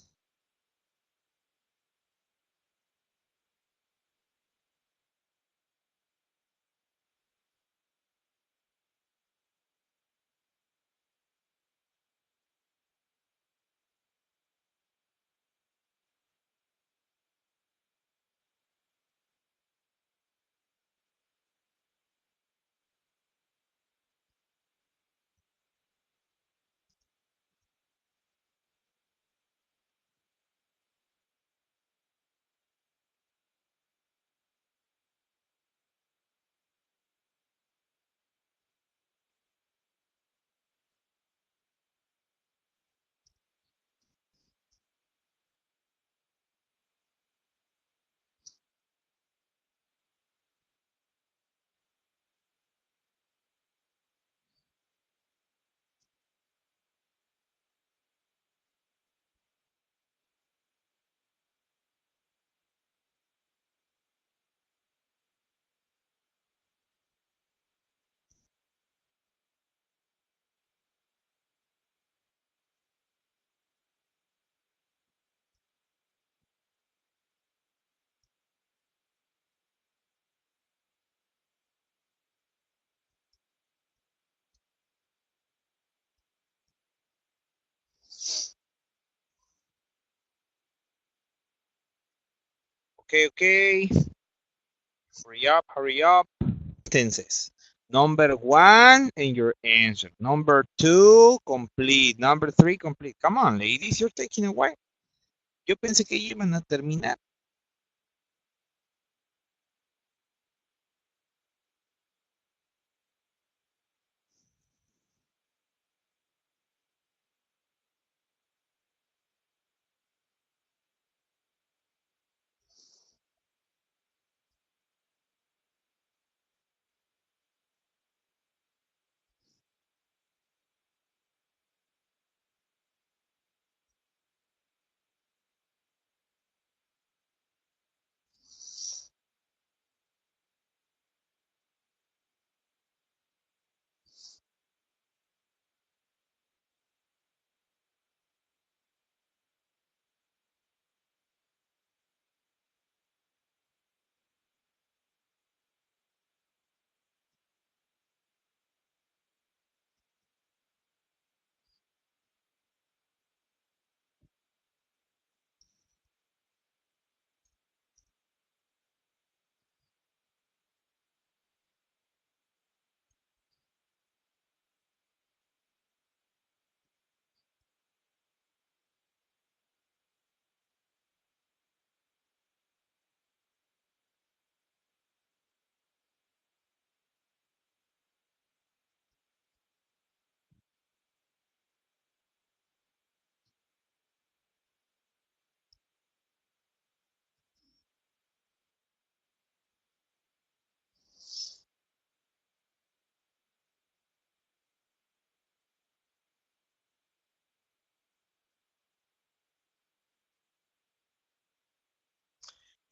Okay. Hurry up, hurry up. Sentences. Number one, and your answer. Number two, complete. Number three, complete. Come on, ladies, you're taking a while. Yo pensé que iban a terminar.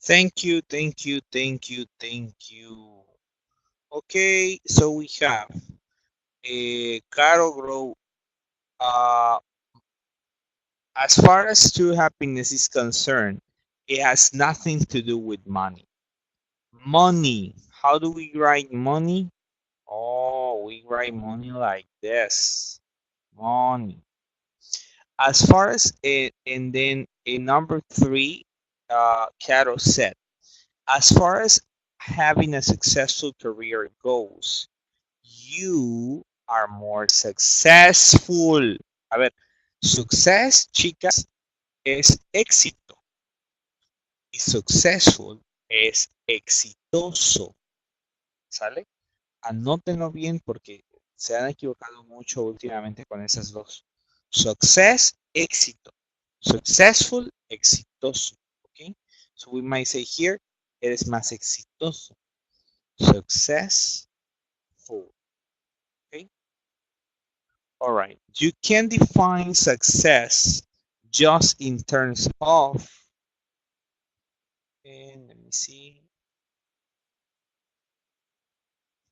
Thank you, thank you, thank you, thank you. Okay, so we have Carol Grow. Uh, as far as true happiness is concerned, it has nothing to do with money. Money. How do we write money? Oh, we write money like this. Money. As far as it, and then in number three, Carol said, as far as having a successful career goes, you are more successful. A ver, success, chicas, es éxito. Y successful es exitoso. ¿Sale? Anótenlo bien porque se han equivocado mucho últimamente con esas dos. Success, éxito. Successful, exitoso. Okay? So we might say here, eres más exitoso. Successful. Okay? All right. You can define success just in terms of, and let me see.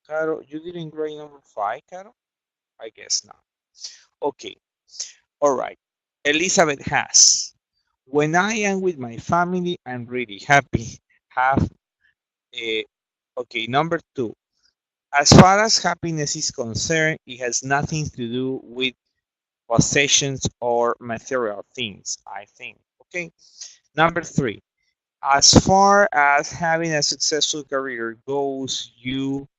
Caro, you didn't grade number 5, Caro? I guess not. Okay. All right. Elizabeth has. When I am with my family, I'm really happy. Have a okay. Number 2. As far as happiness is concerned, it has nothing to do with possessions or material things, I think. Okay. Number 3. As far as having a successful career goes, you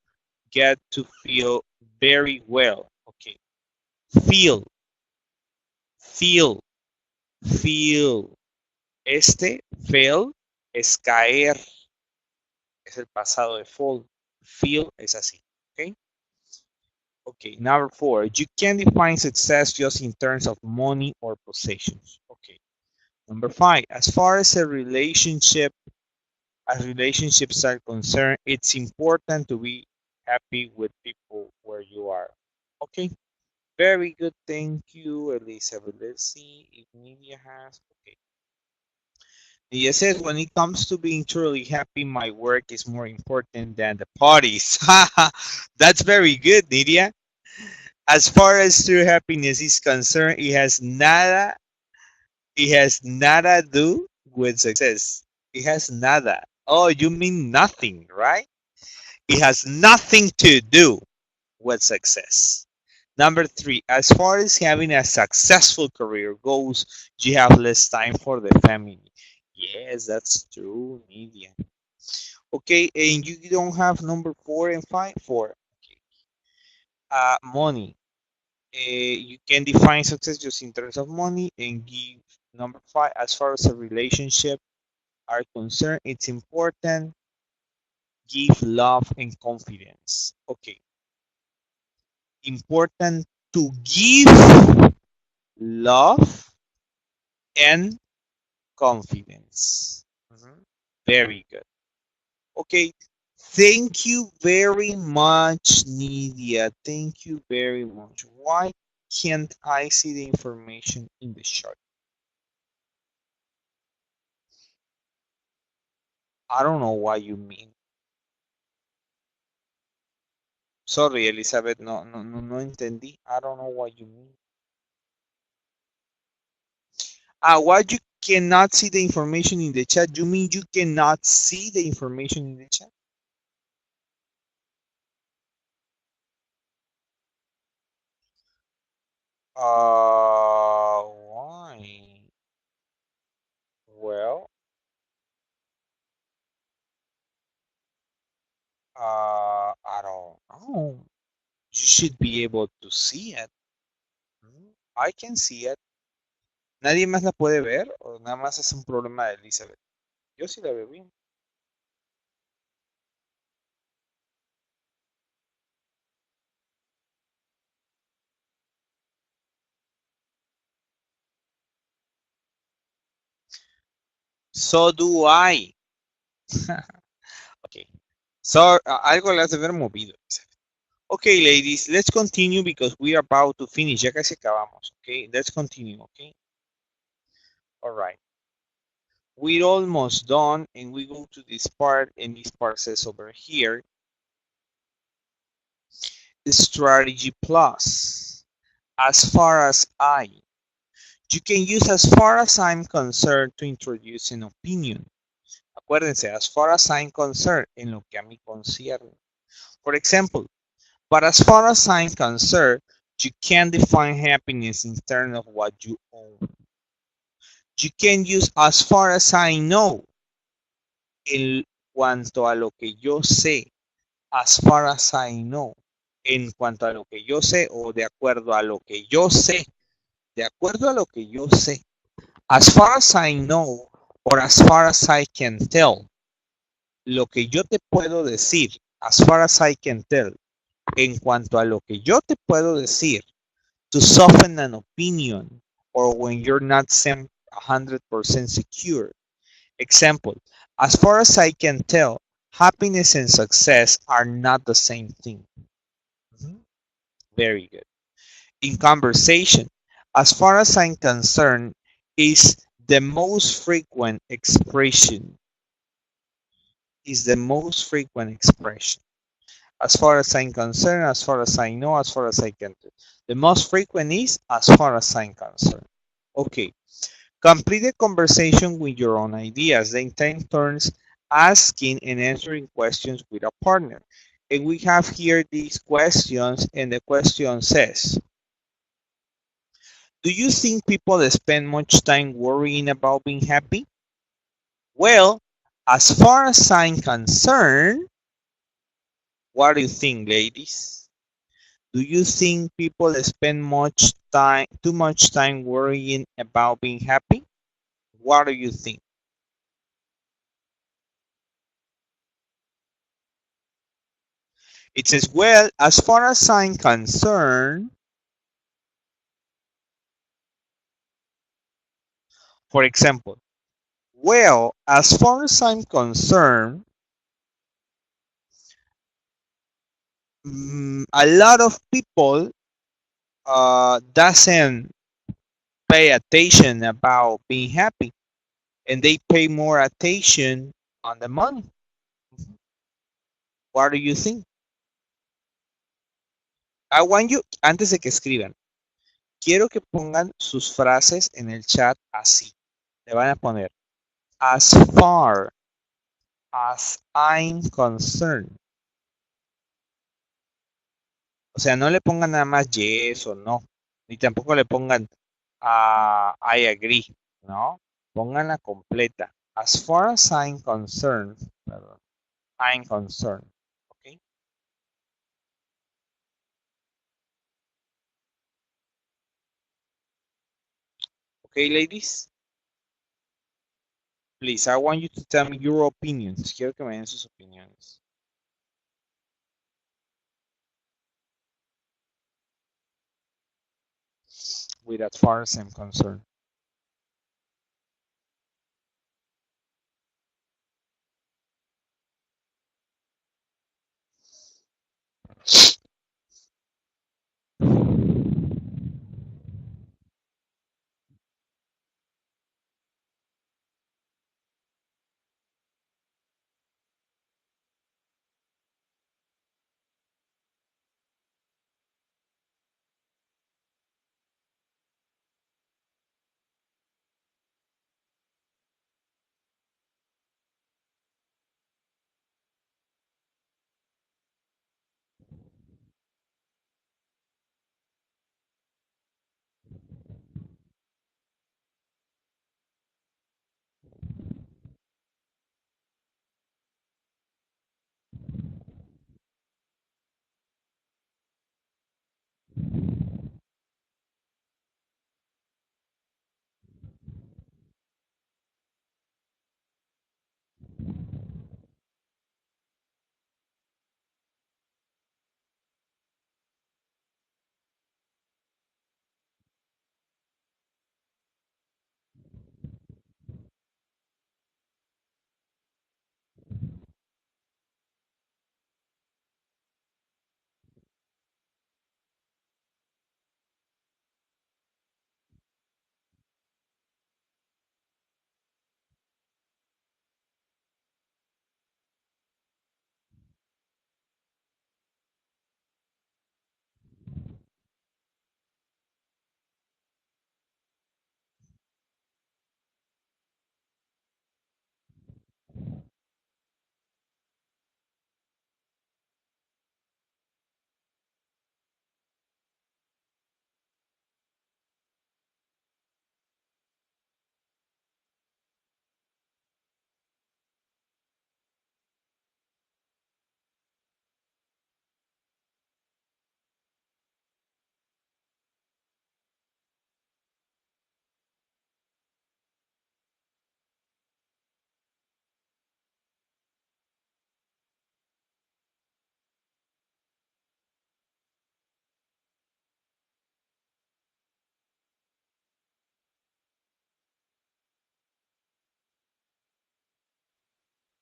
get to feel very well. Okay. Feel, feel, feel. Feel es caer, es el pasado de fall. Feel es así. Okay. Okay. Number 4. You can define success just in terms of money or possessions. Okay. Number 5. As far as relationships are concerned, it's important to be happy with people where you are. Okay. Very good. Thank you, Elizabeth. Let's see if Nidia has. Okay. Nidia says, when it comes to being truly happy, my work is more important than the parties. That's very good, Nidia. As far as true happiness is concerned, it has nada do with success. It has nada. Oh, you mean nothing, right? It has nothing to do with success. Number 3, as far as having a successful career goes, you have less time for the family. Yes, that's true, Nidia. Okay, and you don't have number 4 and 5? 4. Okay. Money. You can define success just in terms of money and give number 5. As far as a relationship are concerned, it's important. Give love and confidence. Okay. Important to give love and confidence. Very good. Okay. Thank you very much, Nidia. Thank you very much. Why can't I see the information in the chart? I don't know what you mean. Sorry, Elizabeth, no entendí. I don't know what you mean. Why you cannot see the information in the chat? You mean you cannot see the information in the chat? Why? Well, I don't know. You should be able to see it. I can see it. ¿Nadie más la puede ver o nada más es un problema de Elizabeth? Yo sí la veo bien. So do I. Okay. So, algo le has de ver movido, Elizabeth. Okay, ladies, let's continue because we are about to finish. Ya casi acabamos. Okay, let's continue. Okay. All right. We're almost done, and we go to this part, and this part says over here, strategy plus. As far as you can use as far as I'm concerned to introduce an opinion. Acuérdense, as far as I'm concerned, en lo que a mí concierne. For example, but as far as I'm concerned, you can define happiness in terms of what you own. You can use as far as I know en cuanto a lo que yo sé. As far as I know. En cuanto a lo que yo sé o de acuerdo a lo que yo sé. De acuerdo a lo que yo sé. As far as I know or as far as I can tell. Lo que yo te puedo decir. As far as I can tell. En cuanto a lo que yo te puedo decir. To soften an opinion or when you're not 100% secure. Example, as far as I can tell, happiness and success are not the same thing. Very good. In conversation, as far as I'm concerned, is the most frequent expression. Is the most frequent expression. As far as I'm concerned, as far as I know, as far as I can do. The most frequent is as far as I'm concerned. Okay. Complete the conversation with your own ideas. Then take turns asking and answering questions with a partner. And we have here these questions, and the question says, do you think people spend much time worrying about being happy? Well, as far as I'm concerned, what do you think, ladies? Do you think people spend too much time worrying about being happy? What do you think? It says, well, as far as I'm concerned, for example, well, as far as I'm concerned, a lot of people doesn't pay attention about being happy, and they pay more attention on the money. What do you think? I want you, antes de que escriban, quiero que pongan sus frases en el chat así. Le van a poner, as far as I'm concerned. O sea, no le pongan nada más yes o no, ni tampoco le pongan I agree, ¿no? Pónganla completa. As far as I'm concerned, perdón, I'm concerned, ¿ok? Okay, ladies? Please, I want you to tell me your opinions. Quiero que me den sus opiniones. With as far as I'm concerned.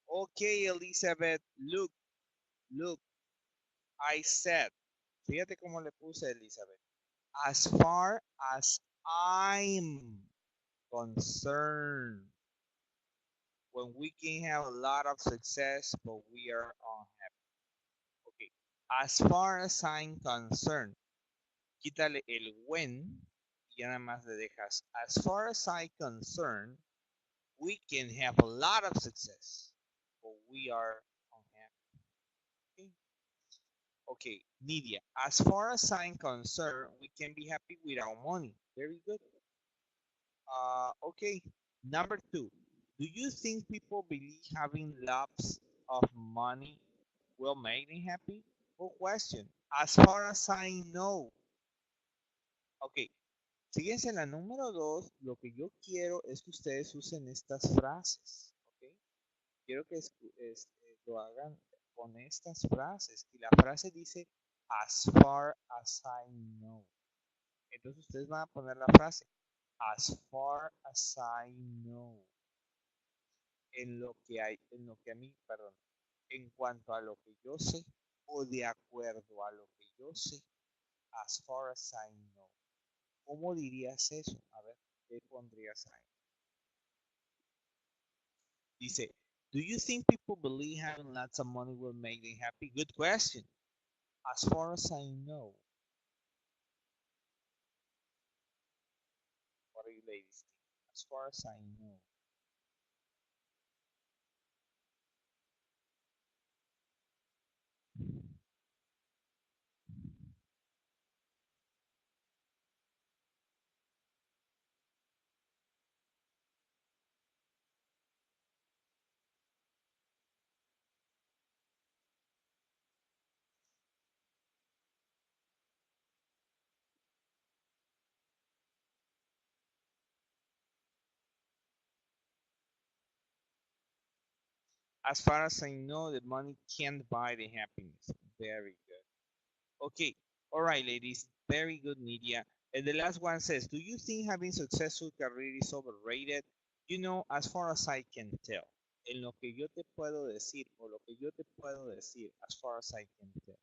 Okay, Elizabeth, look, I said. Fíjate cómo le puse, Elizabeth. As far as I'm concerned, when we can have a lot of success, but we are unhappy. Okay. As far as I'm concerned. Quítale el when y ya nada más le dejas. As far as I'm concerned, we can have a lot of success, but we are unhappy. Okay. Okay, Nidia. As far as I'm concerned, we can be happy without money. Very good. Okay. Number 2. Do you think people believe having lots of money will make them happy? Good question. As far as I know. Okay. Fíjense en la número 2, lo que yo quiero es que ustedes usen estas frases. ¿Ok? Quiero que lo hagan con estas frases. Y la frase dice, as far as I know. Entonces ustedes van a poner la frase, as far as I know. En cuanto a lo que yo sé, o de acuerdo a lo que yo sé, as far as I know. ¿Cómo dirías eso? A ver, ¿qué pondrías ahí? Dice, do you think people believe having lots of money will make them happy? Good question. As far as I know. What do you ladies think? As far as I know. As far as I know, the money can't buy the happiness. Very good. Okay. All right, ladies. Very good, Nidia. And the last one says, do you think having successful career is overrated? You know, as far as I can tell. En lo que yo te puedo decir, o lo que yo te puedo decir, as far as I can tell.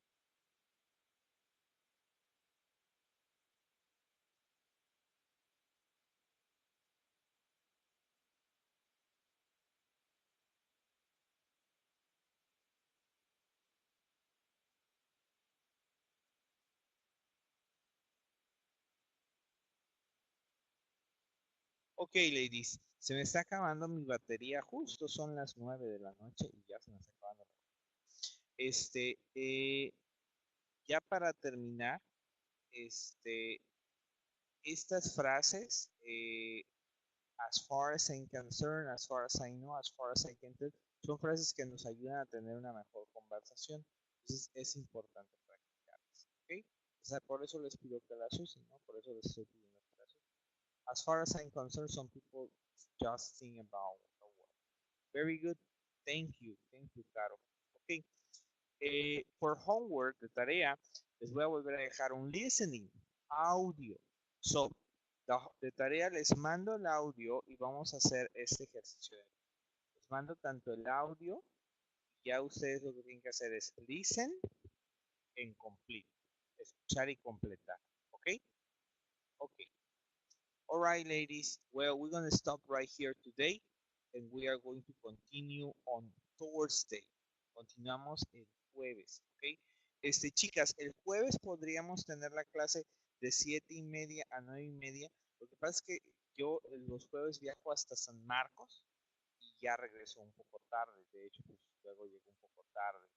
Ok, ladies, se me está acabando mi batería. Justo son las 9 de la noche y ya se me está acabando. Ya para terminar, estas frases, as far as I'm concerned, as far as I know, as far as I can tell, son frases que nos ayudan a tener una mejor conversación. Entonces es importante practicarlas. ¿Ok? O sea, por eso les pido que las usen, ¿no? Por eso les estoy pidiendo que las usen. As far as I'm concerned, some people just think about the work. Very good. Thank you. Thank you, Caro. Ok. For homework, de tarea, les voy a volver a dejar un listening, audio. So, de tarea les mando el audio y vamos a hacer este ejercicio. Les mando tanto el audio y ya ustedes lo que tienen que hacer es listen and complete. Escuchar y completar. ¿Ok? Ok. All right, ladies. Well, we're going to stop right here today and we are going to continue on Thursday. Continuamos el jueves, ¿ok? Chicas, el jueves podríamos tener la clase de 7:30 a 9:30. Lo que pasa es que yo los jueves viajo hasta San Marcos y ya regreso un poco tarde. De hecho, pues luego llego un poco tarde.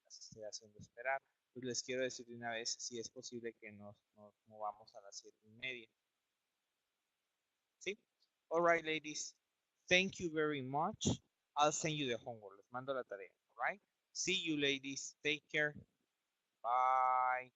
Las estoy haciendo esperar. Pues les quiero decir de una vez si es posible que nos movamos a las 7:30. ¿Sí? All right, ladies. Thank you very much. I'll send you the homework. Les mando la tarea. All right? See you, ladies. Take care. Bye.